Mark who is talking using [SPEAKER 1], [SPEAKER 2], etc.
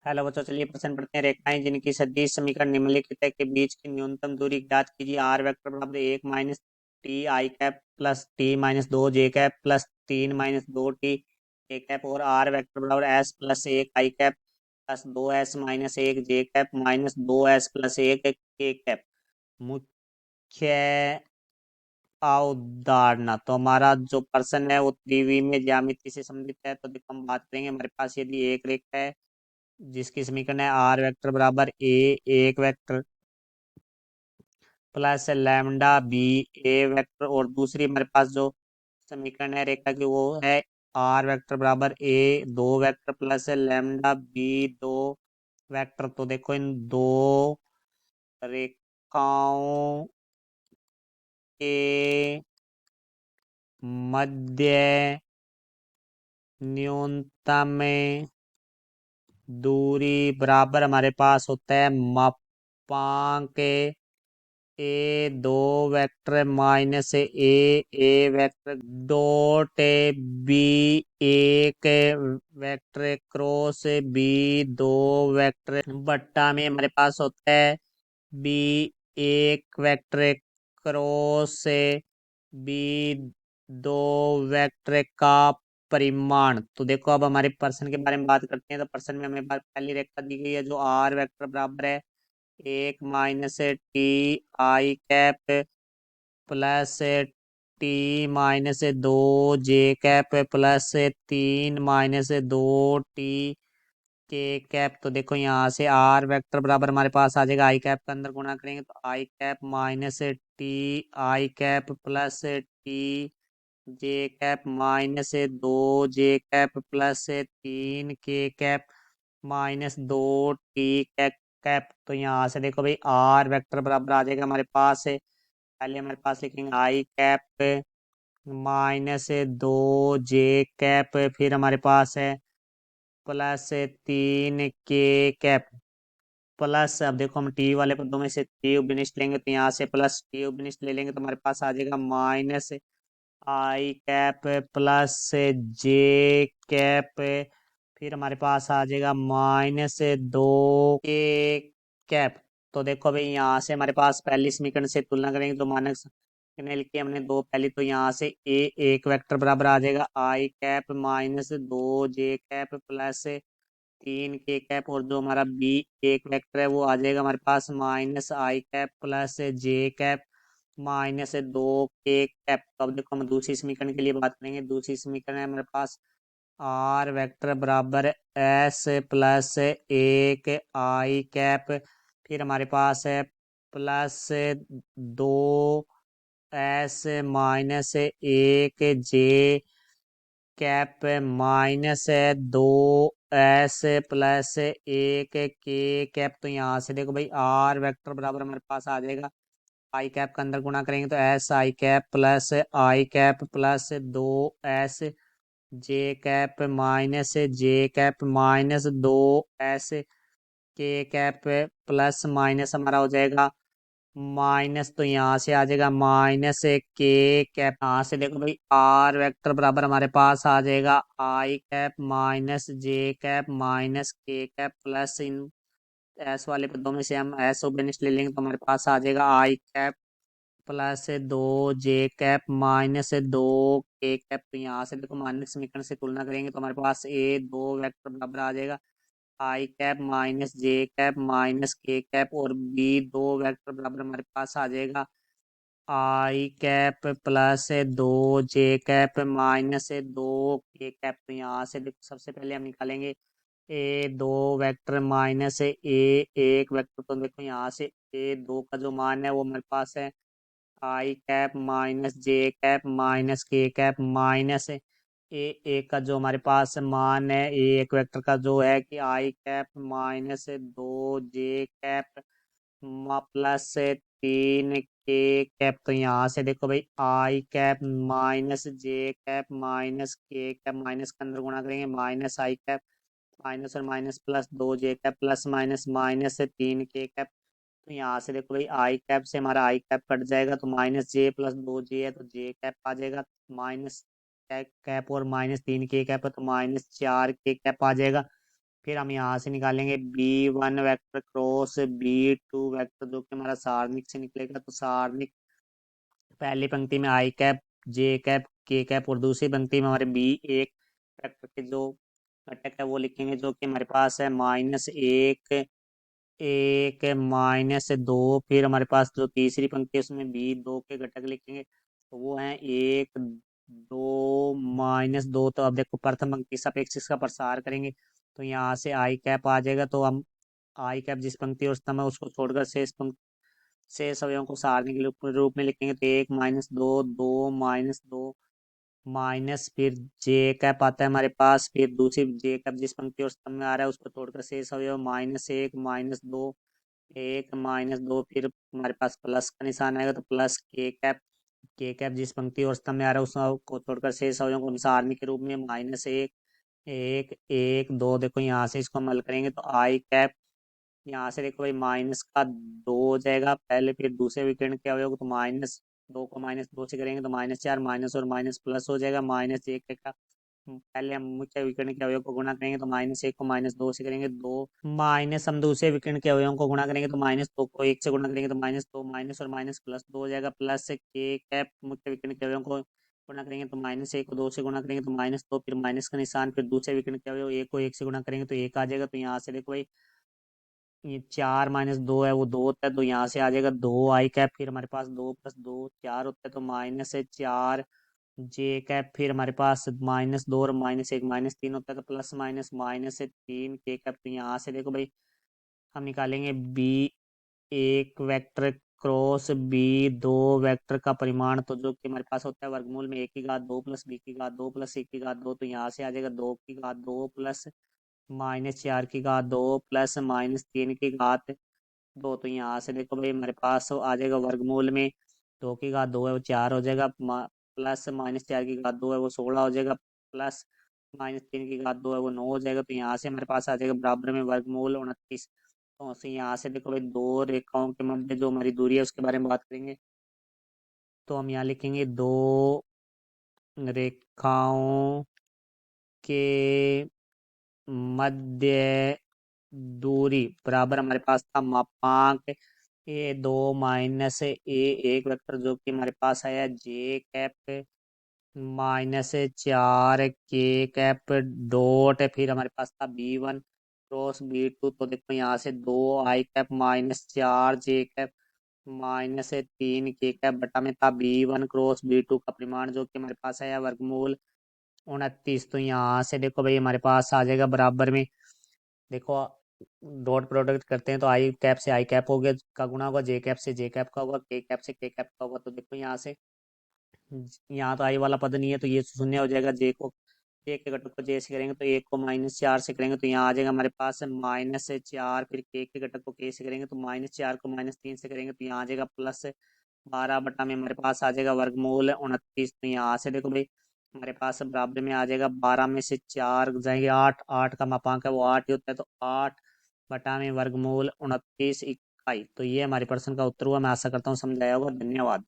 [SPEAKER 1] Hello बच्चों, चलिए प्रश्न पढ़ते हैं। रेखाएं जिनकी सदिश समीकरण निम्नलिखित है के बीच की न्यूनतम दूरी ज्ञात कीजिए। आर वेक्टर बराबर 1 - T i cap plus T minus 2 j cap plus 3 - 2 T A cap और आर वेक्टर बराबर एस प्लस 1 आई कैप प्लस 2 एस - 1 जे कैप माइनस 2 एस प्लस 1 के कैप। मुख्य अवधारणा। तो हमारा जो प्रश्न है वो त्रिविमीय में ज्यामिति से संबंधित है। तो देखो हम बात करेंगे, हमारे पास यदि एक रेखा है जिसकी समीकरण है आर वेक्टर बराबर एक वेक्टर प्लस लैम्डा बी ए वेक्टर, और दूसरी हमारे पास जो समीकरण है रेखा की वो है आर वेक्टर बराबर दो वेक्टर प्लस लैम्डा बी दो वेक्टर। तो देखो इन दो रेखाओं के मध्य न्यूनतम दूरी बराबर हमारे पास होता है मापांक दो वेक्टर माइनस ए वेक्टर डॉट बी एक वेक्टर क्रॉस बी दो वेक्टर बट्टा में हमारे पास होता है बी एक वेक्टर क्रॉस बी दो वेक्टर का परिमाण। तो देखो अब हमारे पर्सन के बारे में बात करते हैं। तो पर्सन में हमें पहली रेखा दी गई है जो आर वेक्टर बराबर है 1 - T i cap plus T minus 2 j cap plus 3 - 2 T के कैप। तो देखो यहाँ से आर वेक्टर बराबर हमारे पास आ जाएगा आई कैप का अंदर गुणा करेंगे तो i cap minus t i cap plus t j cap minus 2 j cap plus 3 k cap minus 2 T cap. तो यहाँ से देखो भाई आर वेक्टर बराबर आ जाएगा हमारे पास है, पहले हमारे पास लिखेंगे आई कैप माइनस 2 जे कैप, फिर हमारे पास है प्लस 3 के कैप प्लस। अब देखो हम टी वाले पदों में से टी उबनिष्ठ लेंगे तो यहाँ से प्लस टी उबनिष्ठ ले लेंगे तो हमारे पास आ जाएगा माइनस आई कैप प्लस जे कैप, फिर हमारे पास आ जाएगा माइनस 2 के कैप। तो देखो भाई यहाँ से हमारे पास पहली समीकरण से तुलना करेंगे तो मानक समीकरण लिखी हमने दो पहली, तो यहाँ से ए एक वेक्टर बराबर आ जाएगा आई cap minus 2 j cap plus 3 k cap, और जो हमारा बी एक वेक्टर है वो आ जाएगा हमारे पास माइनस आई कैप प्लस जे कैप माइनस 2 के कैप। तो अब देखो हम दूसरी समीकरण के लिए बात करेंगे। दूसरी समीकरण है हमारे पास आर वेक्टर बराबर एस प्लस 1 आई कैप, फिर हमारे पास है प्लस 2 एस माइनस 1 जे कैप माइनस 2 एस प्लस 1 के कैप। तो यहाँ से देखो भाई आर वेक्टर बराबर हमारे पास आ जाएगा आई कैप का अंदर गुणा करेंगे तो S I cap plus I cap plus 2 S J cap minus J cap minus 2 S के कैप प्लस माइनस हमारा हो जाएगा माइनस। तो यहाँ से आ जाएगा माइनस के कैप। यहाँ से देखो भाई आर वेक्टर बराबर हमारे पास आ जाएगा आई कैप माइनस जे कैप माइनस के कैप प्लस इन एस वाले पदों में से हम एस ओबेनिस्ट ले लेंगे तो हमारे पास आ जाएगा आई cap plus 2 j cap minus 2 के कैप। तो यहाँ से देखो मानक समीकरण से तुलना करेंगे तो हमारे पास ए दो वेक्टर बराबर आ जाएगा आई कैप माइनस जे कैप माइनस के कैप, और बी दो वेक्टर बराबर हमारे पास आ जाएगा आई cap plus 2 j cap minus 2 के कैप। तो यहाँ से देखो सबसे पहले हम निकालेंगे ए दो वेक्टर माइनस ए एक वेक्टर। तो देखो यहाँ से ए दो का जो मान है वो हमारे पास है आई कैप माइनस जे कैप माइनस के कैप माइनस ए एक का जो हमारे पास मान है ए एक वेक्टर का जो है कि आई cap minus 2 j cap plus 3 k cap. तो यहाँ से देखो भाई आई कैप माइनस जे कैप माइनस के कैप माइनस के अंदर गुणा करेंगे माइनस आई कैप माइनस और minus plus 2 j cap plus minus minus 3 k cap. तो यहाँ से देखो भाई आई कैप से हमारा आई कैप कट जाएगा तो माइनस जे प्लस 2 जे है तो जे कैप आ जाएगा माइनस कैप, और माइनस 3 के कैप है तो माइनस 4 के कैप आ जाएगा। फिर हम यहाँ से निकालेंगे B1 vector cross B2 vector, जो कि हमारा सारणिक से निकलेगा। तो सारणिक पहली पंक्ति में आई कैप, जे कैप, के कैप, और दूसरी पंक्ति में हमारे B1 वेक्टर के जो घटक है वो लिखेंगे, जो कि हमारे पास है -1, 1, -2। फिर हमारे पास जो तीसरी पंक्ति है उसमें B2 के घटक लिखेंगे, तो वो हैं 1, 2, -2। तो अब देखो प्रथम पंक्ति सापेक्ष इसका प्रसार करेंगे, तो यहाँ से आई कैप आ जाएगा। तो हम आई कैप जिस पंक्ति और स्तंभ है उसको छोड़कर शेष पंक्ति शेष अवयवों को सारणी के रूप में लिखेंगे। तो 1, -2, 2, -2, माइनस, फिर जे कैप आता है हमारे पास, फिर दूसरी जे कैप जिस पंक्ति और स्तंभ में आ रहा है उसको छोड़कर शेष अवयव -1, -2, 1, -2। फिर हमारे पास प्लस का निशान आएगा, तो प्लस के कैप, के कैप जिस पंक्ति और स्तंभ में आ रहा है उसको छोड़कर शेष अवयवों को सारणी के रूप में -1, 1, 1, 2। देखो यहाँ से इसको हम हल करेंगे, तो आई कैप यहाँ से देखो भाई माइनस का 2 हो जाएगा पहले, फिर दूसरे विकर्ण के अवयव को, तो -2 को -2 से करेंगे तो -4, माइनस और माइनस प्लस हो जाएगा। -1 का पहले हम मुख्य विकर्ण के अवयव को गुणा करेंगे, तो -1 को -2 से करेंगे 2, माइनस हम दूसरे विकर्ण के अवयवों को गुणा करेंगे, तो -2 को 1 से गुणा करेंगे, तो -2, माइनस और माइनस प्लस 2 हो जाएगा। प्लस के कैप मुख्य विकर्ण के अवयवों को गुणा करेंगे, तो -1 को 2 से गुणा करेंगे, तो -2, फिर माइनस का निशान, फिर दूसरे विकर्ण के अवयव 1 को 1 से गुणा करेंगे तो 1 आ जाएगा। तो यहाँ से देखो भाई ये 4 -2 है, वो 2 होता है, तो यहाँ से आ जाएगा 2 आई कैप। फिर हमारे पास 2 + 2 4 होता है, तो -4 जे कैप। फिर हमारे पास -2 और -1 -3 होता है, तो प्लस माइनस -3 के कैप। तो यहाँ से देखो भाई हम निकालेंगे B1 vector cross B2 vector का परिमाण, तो जो कि हमारे पास होता है वर्गमूल में A की घात 2 + B की घात 2 + C की घात 2। तो यहाँ से आ जाएगा 2 की घात 2 प्लस -4 की घात 2 प्लस -3 की घात 2। तो यहाँ से देखो भाई हमारे पास आ जाएगा वर्गमूल में 2 की घात 2 है वो 4 हो जाएगा, प्लस -4 की घात 2 है वो 16 हो जाएगा, प्लस -3 की घात 2 है वो 9 हो जाएगा। तो यहाँ से हमारे पास आ जाएगा बराबर में वर्गमूल 29। तो यहाँ से देखो भाई दो रेखाओं के मध्य जो हमारी दूरी है उसके बारे में बात करेंगे, तो हम यहाँ लिखेंगे दो रेखाओं के मध्य दूरी बराबर हमारे पास था मापांक A2 - A1 वेक्टर, जो कि हमारे पास आया जे कैप -4 के कैप डॉट। फिर हमारे पास था B1 क्रॉस B2, तो देखो यहाँ से 2 आई कैप -4 जे कैप -3 के कैप बटा में था B1 क्रॉस B2 का परिमाण, जो कि हमारे पास आया वर्गमूल 29। तो यहाँ से देखो भाई हमारे पास आ जाएगा बराबर में, देखो डॉट प्रोडक्ट करते हैं तो आई कैप से आई कैप हो गया का गुणा होगा, जे कैप से जे कैप का होगा, के कैप से के कैप का होगा। तो देखो यहाँ से यहाँ तो आई वाला पद नहीं है, तो ये शून्य हो जाएगा। जे को जे के घटक को जे से करेंगे तो 1 को -4 से करेंगे, तो यहाँ आ जाएगा हमारे पास -4। फिर के घटक को के से करेंगे तो -4 को -3 से करेंगे, तो यहाँ आ जाएगा +12 बटा में हमारे पास आ जाएगा वर्गमूल 29। तो यहाँ से देखो भाई हमारे पास बराबर में आ जाएगा 12 में से 4 जाएंगे 8, 8 का मापांक है वो 8 ही होता है, तो 8 बटा में वर्गमूल 29 इकाई। तो ये हमारे प्रश्न का उत्तर हुआ। मैं आशा करता हूँ समझ आया होगा। धन्यवाद।